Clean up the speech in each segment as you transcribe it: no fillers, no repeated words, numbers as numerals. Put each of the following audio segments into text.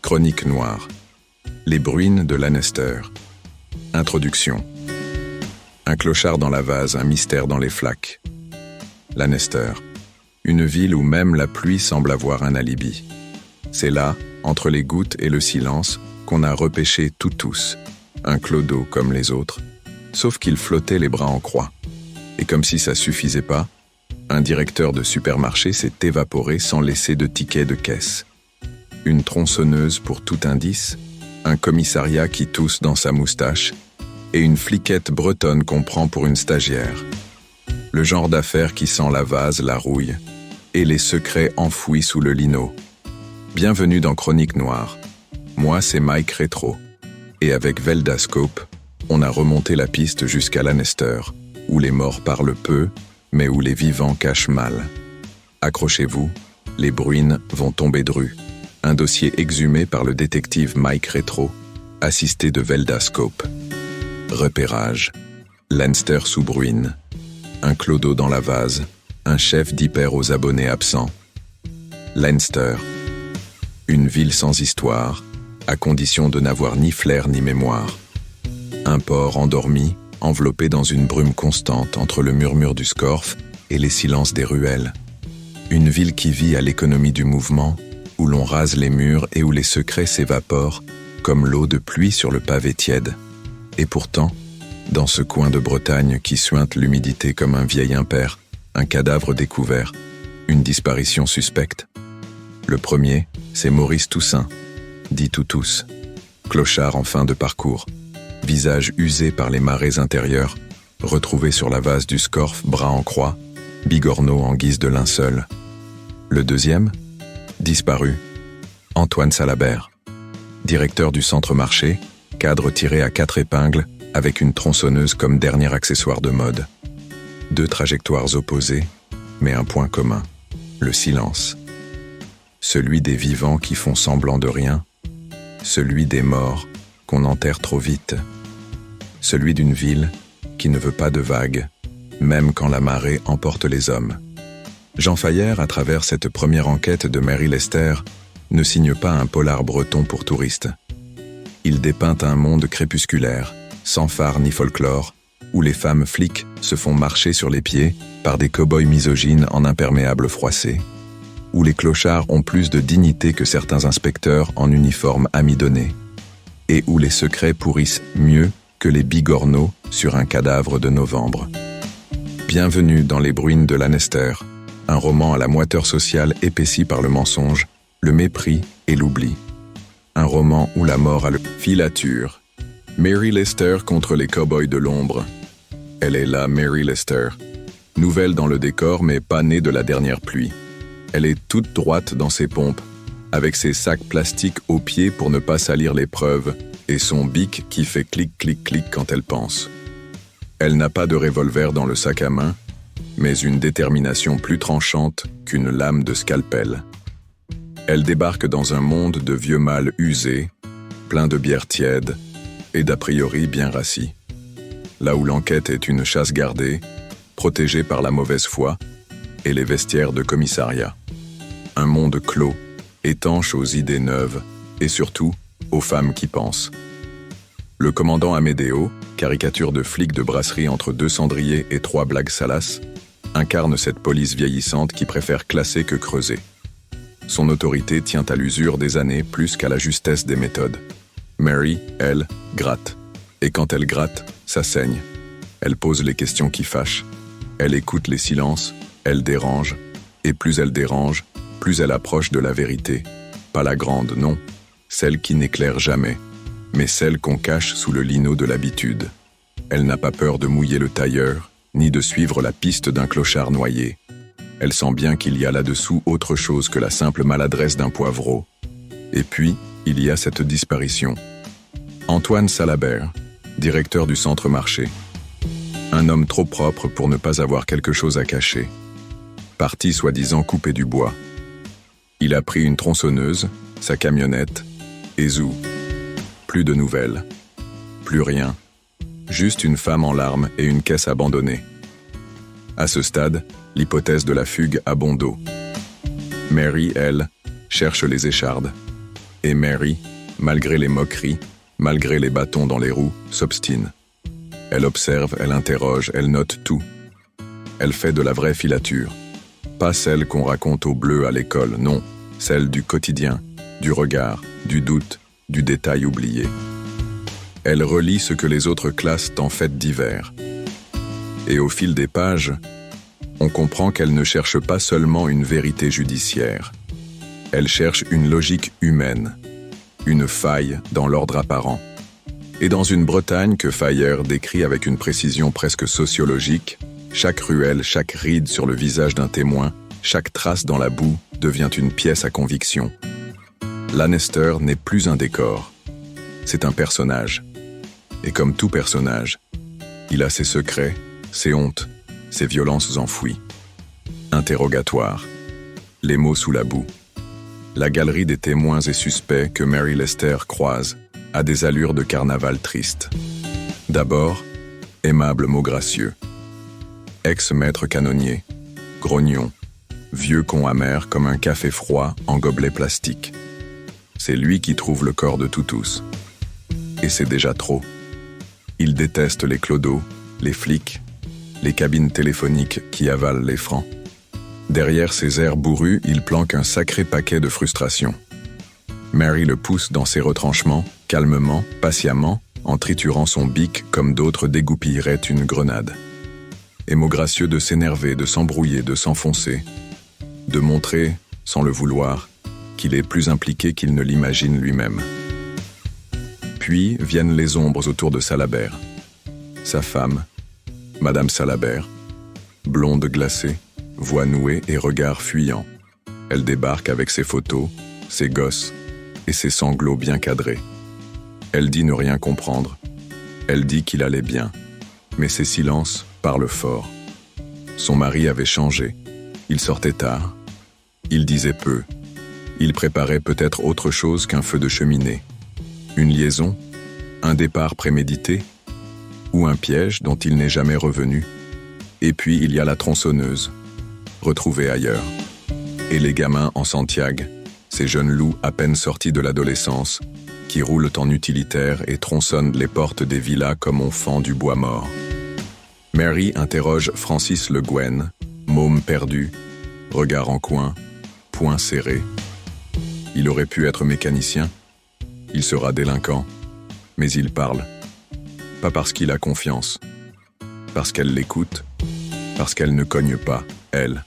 Chronique noire. Les bruines de Lannister. Introduction. Un clochard dans la vase, un mystère dans les flaques. Lannister. Une ville où même la pluie semble avoir un alibi. C'est là, entre les gouttes et le silence, qu'on a repêché tous, un clodo comme les autres, sauf qu'il flottait les bras en croix. Et comme si ça suffisait pas, un directeur de supermarché s'est évaporé sans laisser de ticket de caisse. Une tronçonneuse pour tout indice, un commissariat qui tousse dans sa moustache, et une fliquette bretonne qu'on prend pour une stagiaire. Le genre d'affaire qui sent la vase, la rouille, et les secrets enfouis sous le lino. Bienvenue dans Chronique noire. Moi, c'est Mike Rétro. Et avec Veldascope, on a remonté la piste jusqu'à Lannister, où les morts parlent peu, mais où les vivants cachent mal. Accrochez-vous, les bruines vont tomber dru. Un dossier exhumé par le détective Mike Rétro, assisté de Veldascope. Repérage. Lannister sous bruine. Un clodo dans la vase. Un chef d'hyper aux abonnés absents. Lannister. Une ville sans histoire, à condition de n'avoir ni flair ni mémoire. Un port endormi, enveloppé dans une brume constante entre le murmure du Scorf et les silences des ruelles. Une ville qui vit à l'économie du mouvement, où l'on rase les murs et où les secrets s'évaporent, comme l'eau de pluie sur le pavé tiède. Et pourtant, dans ce coin de Bretagne qui suinte l'humidité comme un vieil impair, un cadavre découvert, une disparition suspecte. Le premier, c'est Maurice Toussaint, dit Toutous, clochard en fin de parcours, visage usé par les marées intérieures, retrouvé sur la vase du Scorf, bras en croix, bigorneau en guise de linceul. Le deuxième, disparu, Antoine Salabert, directeur du centre-marché, cadre tiré à 4 épingles, avec une tronçonneuse comme dernier accessoire de mode. 2 trajectoires opposées, mais un point commun, le silence. Celui des vivants qui font semblant de rien, celui des morts qu'on enterre trop vite, celui d'une ville qui ne veut pas de vagues, même quand la marée emporte les hommes. Jean Fayer, à travers cette première enquête de Mary Lester, ne signe pas un polar breton pour touristes. Il dépeint un monde crépusculaire, sans phare ni folklore, où les femmes flics se font marcher sur les pieds par des cow-boys misogynes en imperméable froissé, où les clochards ont plus de dignité que certains inspecteurs en uniforme amidonné, et où les secrets pourrissent mieux que les bigorneaux sur un cadavre de novembre. Bienvenue dans les bruines de Lannister, un roman à la moiteur sociale épaissi par le mensonge, le mépris et l'oubli. Un roman où la mort a le filature. Mary Lester contre les cow-boys de l'ombre. Elle est là, Mary Lester. Nouvelle dans le décor, mais pas née de la dernière pluie. Elle est toute droite dans ses pompes, avec ses sacs plastiques aux pieds pour ne pas salir les preuves, et son bic qui fait clic-clic-clic quand elle pense. Elle n'a pas de revolver dans le sac à main, mais une détermination plus tranchante qu'une lame de scalpel. Elle débarque dans un monde de vieux mâles usés, plein de bière tiède et d'a priori bien rassis. Là où l'enquête est une chasse gardée, protégée par la mauvaise foi et les vestiaires de commissariat. Un monde clos, étanche aux idées neuves et surtout aux femmes qui pensent. Le commandant Amédéo, caricature de flic de brasserie entre 2 cendriers et 3 blagues salaces, incarne cette police vieillissante qui préfère classer que creuser. Son autorité tient à l'usure des années plus qu'à la justesse des méthodes. Mary, elle, gratte. Et quand elle gratte, ça saigne. Elle pose les questions qui fâchent. Elle écoute les silences, elle dérange. Et plus elle dérange, plus elle approche de la vérité. Pas la grande, non. Celle qui n'éclaire jamais. Mais celle qu'on cache sous le lino de l'habitude. Elle n'a pas peur de mouiller le tailleur, ni de suivre la piste d'un clochard noyé. Elle sent bien qu'il y a là-dessous autre chose que la simple maladresse d'un poivreau. Et puis, il y a cette disparition. Antoine Salabert, directeur du centre-marché. Un homme trop propre pour ne pas avoir quelque chose à cacher. Parti soi-disant couper du bois. Il a pris une tronçonneuse, sa camionnette, et zou. Plus de nouvelles. Plus rien. Juste une femme en larmes et une caisse abandonnée. À ce stade, l'hypothèse de la fugue a bon dos. Mary, elle, cherche les échardes. Et Mary, malgré les moqueries, malgré les bâtons dans les roues, s'obstine. Elle observe, elle interroge, elle note tout. Elle fait de la vraie filature. Pas celle qu'on raconte au bleu à l'école, non, celle du quotidien, du regard, du doute, du détail oublié. Elle relie ce que les autres classent en faits divers. Et au fil des pages, on comprend qu'elle ne cherche pas seulement une vérité judiciaire. Elle cherche une logique humaine, une faille dans l'ordre apparent. Et dans une Bretagne que Fayer décrit avec une précision presque sociologique, chaque ruelle, chaque ride sur le visage d'un témoin, chaque trace dans la boue devient une pièce à conviction. Lanester n'est plus un décor, c'est un personnage. Et comme tout personnage, il a ses secrets, ses hontes, ses violences enfouies. Interrogatoire, les mots sous la boue. La galerie des témoins et suspects que Mary Lester croise a des allures de carnaval triste. D'abord, aimable mot gracieux. Ex-maître canonnier, grognon, vieux con amer comme un café froid en gobelet plastique. C'est lui qui trouve le corps de tous. Et c'est déjà trop. Il déteste les clodos, les flics, les cabines téléphoniques qui avalent les francs. Derrière ses airs bourrus, il planque un sacré paquet de frustration. Mary le pousse dans ses retranchements, calmement, patiemment, en triturant son bic comme d'autres dégoupilleraient une grenade. Et mot gracieux de s'énerver, de s'embrouiller, de s'enfoncer, de montrer, sans le vouloir, qu'il est plus impliqué qu'il ne l'imagine lui-même. Puis viennent les ombres autour de Salabert. Sa femme, Madame Salabert, blonde glacée, voix nouée et regard fuyant. Elle débarque avec ses photos, ses gosses et ses sanglots bien cadrés. Elle dit ne rien comprendre. Elle dit qu'il allait bien. Mais ses silences parlent fort. Son mari avait changé. Il sortait tard. Il disait peu. Il préparait peut-être autre chose qu'un feu de cheminée. Une liaison, un départ prémédité, ou un piège dont il n'est jamais revenu. Et puis il y a la tronçonneuse, retrouvée ailleurs. Et les gamins en Santiago, ces jeunes loups à peine sortis de l'adolescence, qui roulent en utilitaire et tronçonnent les portes des villas comme on fend du bois mort. Mary interroge Francis Le Guen, môme perdu, regard en coin, poing serré. Il aurait pu être mécanicien, il sera délinquant, mais il parle. Pas parce qu'il a confiance, parce qu'elle l'écoute, parce qu'elle ne cogne pas, elle.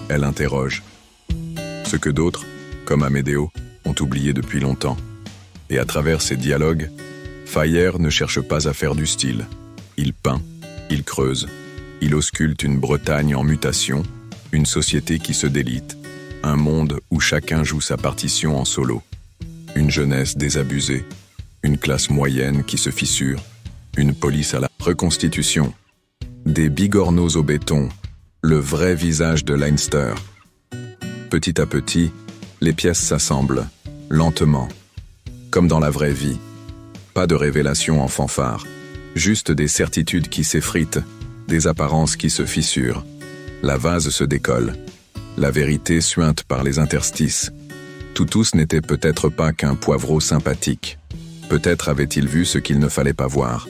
Elle interroge. Ce que d'autres, comme Amédéo, ont oublié depuis longtemps. Et à travers ces dialogues, Fayer ne cherche pas à faire du style. Il peint, il creuse, il ausculte une Bretagne en mutation, une société qui se délite, un monde où chacun joue sa partition en solo. Une jeunesse désabusée, une classe moyenne qui se fissure, une police à la reconstitution. Des bigorneaux au béton, le vrai visage de Leinster. Petit à petit, les pièces s'assemblent, lentement, comme dans la vraie vie. Pas de révélation en fanfare, juste des certitudes qui s'effritent, des apparences qui se fissurent. La vase se décolle, la vérité suinte par les interstices. Toutous n'était peut-être pas qu'un poivreau sympathique. Peut-être avait-il vu ce qu'il ne fallait pas voir.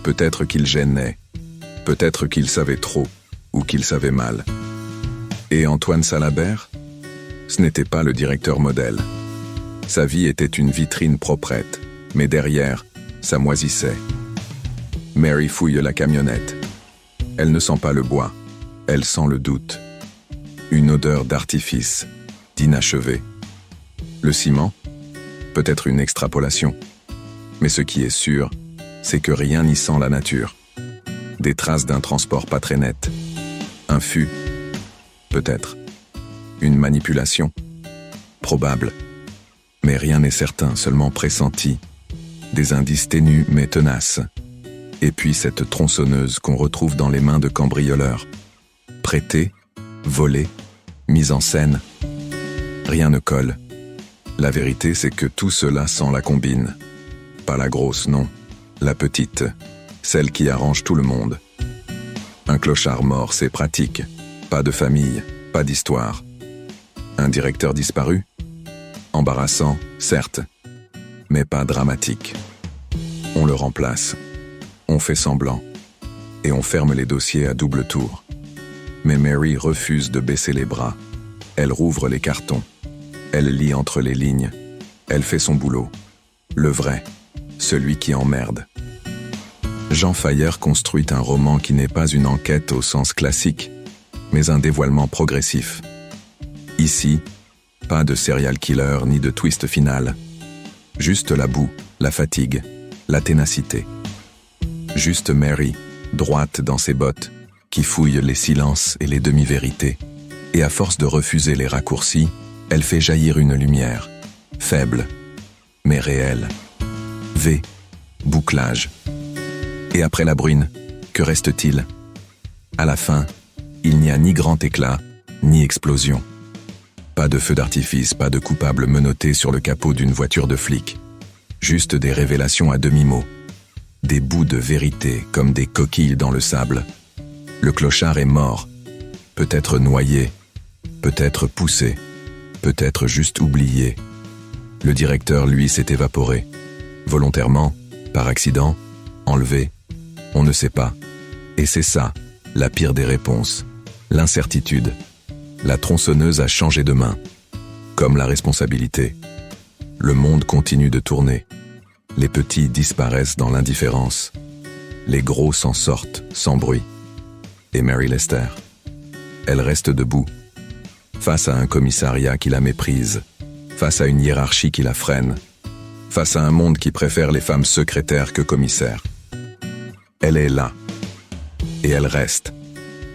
Peut-être qu'il gênait. Peut-être qu'il savait trop, ou qu'il savait mal. Et Antoine Salabert ? Ce n'était pas le directeur modèle. Sa vie était une vitrine proprette, mais derrière, ça moisissait. Mary fouille la camionnette. Elle ne sent pas le bois, elle sent le doute. Une odeur d'artifice, d'inachevé. Le ciment ? Peut-être une extrapolation. Mais ce qui est sûr, c'est que rien n'y sent la nature. Des traces d'un transport pas très net. Un fût ? Peut-être. Une manipulation ? Probable. Mais rien n'est certain, seulement pressenti. Des indices ténus mais tenaces. Et puis cette tronçonneuse qu'on retrouve dans les mains de cambrioleurs. Prêtée, volée, mise en scène. Rien ne colle. La vérité, c'est que tout cela sent la combine. Pas la grosse, non. La petite. Celle qui arrange tout le monde. Un clochard mort, c'est pratique. Pas de famille, pas d'histoire. Un directeur disparu ? Embarrassant, certes, mais pas dramatique. On le remplace, on fait semblant, et on ferme les dossiers à double tour. Mais Mary refuse de baisser les bras. Elle rouvre les cartons. Elle lit entre les lignes. Elle fait son boulot. Le vrai, celui qui emmerde. Jean Fayer construit un roman qui n'est pas une enquête au sens classique, mais un dévoilement progressif. Ici, pas de serial killer ni de twist final. Juste la boue, la fatigue, la ténacité. Juste Mary, droite dans ses bottes, qui fouille les silences et les demi-vérités. Et à force de refuser les raccourcis, elle fait jaillir une lumière, faible, mais réelle. V, bouclage. Et après la bruine, que reste-t-il? À la fin, il n'y a ni grand éclat, ni explosion. Pas de feu d'artifice, pas de coupable menotté sur le capot d'une voiture de flic. Juste des révélations à demi-mot. Des bouts de vérité comme des coquilles dans le sable. Le clochard est mort. Peut-être noyé, peut-être poussé, peut-être juste oublié. Le directeur, lui, s'est évaporé. Volontairement, par accident, enlevé. On ne sait pas. Et c'est ça, la pire des réponses. L'incertitude. La tronçonneuse a changé de main. Comme la responsabilité. Le monde continue de tourner. Les petits disparaissent dans l'indifférence. Les gros s'en sortent, sans bruit. Et Mary Lester, elle reste debout, face à un commissariat qui la méprise, face à une hiérarchie qui la freine, face à un monde qui préfère les femmes secrétaires que commissaires. Elle est là. Et elle reste.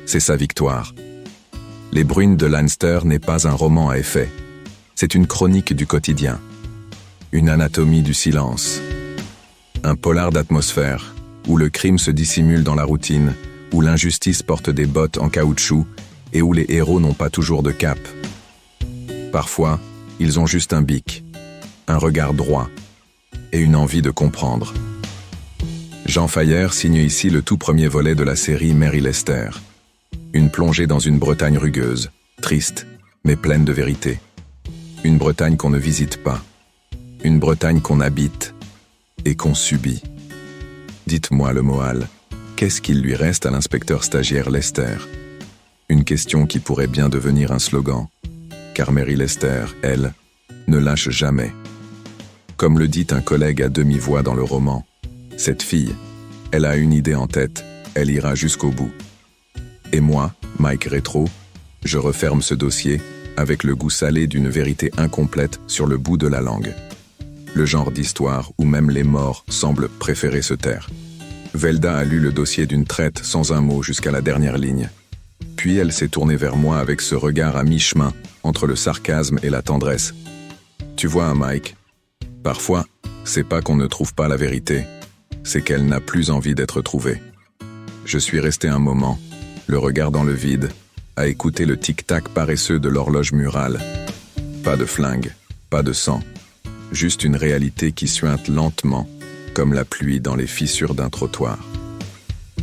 C'est sa victoire. Les Bruines de Lannister n'est pas un roman à effet. C'est une chronique du quotidien. Une anatomie du silence. Un polar d'atmosphère, où le crime se dissimule dans la routine, où l'injustice porte des bottes en caoutchouc et où les héros n'ont pas toujours de cap. Parfois, ils ont juste un bic, un regard droit et une envie de comprendre. Jean Fayer signe ici le tout premier volet de la série Mary Lester. Une plongée dans une Bretagne rugueuse, triste, mais pleine de vérité. Une Bretagne qu'on ne visite pas. Une Bretagne qu'on habite et qu'on subit. Dites-moi le Moal, qu'est-ce qu'il lui reste à l'inspecteur stagiaire Lester? Une question qui pourrait bien devenir un slogan, car Mary Lester, elle, ne lâche jamais. Comme le dit un collègue à demi-voix dans le roman, cette fille, elle a une idée en tête, elle ira jusqu'au bout. Et moi, Mike Rétro, je referme ce dossier avec le goût salé d'une vérité incomplète sur le bout de la langue. Le genre d'histoire où même les morts semblent préférer se taire. Velda a lu le dossier d'une traite sans un mot jusqu'à la dernière ligne. Puis elle s'est tournée vers moi avec ce regard à mi-chemin entre le sarcasme et la tendresse. Tu vois, Mike, parfois, c'est pas qu'on ne trouve pas la vérité, c'est qu'elle n'a plus envie d'être trouvée. Je suis resté un moment, le regard dans le vide, à écouter le tic-tac paresseux de l'horloge murale. Pas de flingue, pas de sang, juste une réalité qui suinte lentement, comme la pluie dans les fissures d'un trottoir.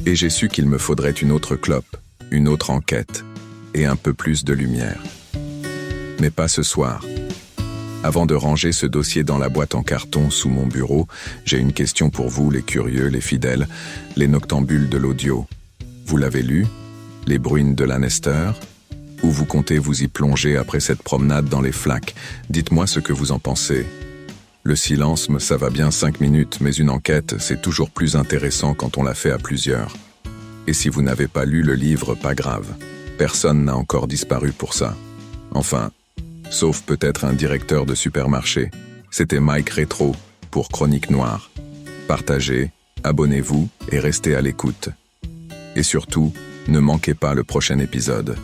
Et j'ai su qu'il me faudrait une autre clope, une autre enquête, et un peu plus de lumière. Mais pas ce soir. Avant de ranger ce dossier dans la boîte en carton sous mon bureau, j'ai une question pour vous, les curieux, les fidèles, les noctambules de l'audio. Vous l'avez lu, Les Bruines de Lannister? Ou vous comptez vous y plonger après cette promenade dans les flaques? Dites-moi ce que vous en pensez. Le silence, ça va bien 5 minutes, mais une enquête, c'est toujours plus intéressant quand on la fait à plusieurs. Et si vous n'avez pas lu le livre, pas grave. Personne n'a encore disparu pour ça. Enfin, sauf peut-être un directeur de supermarché. C'était Mike Rétro pour Chronique Noire. Partagez, abonnez-vous et restez à l'écoute. Et surtout, ne manquez pas le prochain épisode.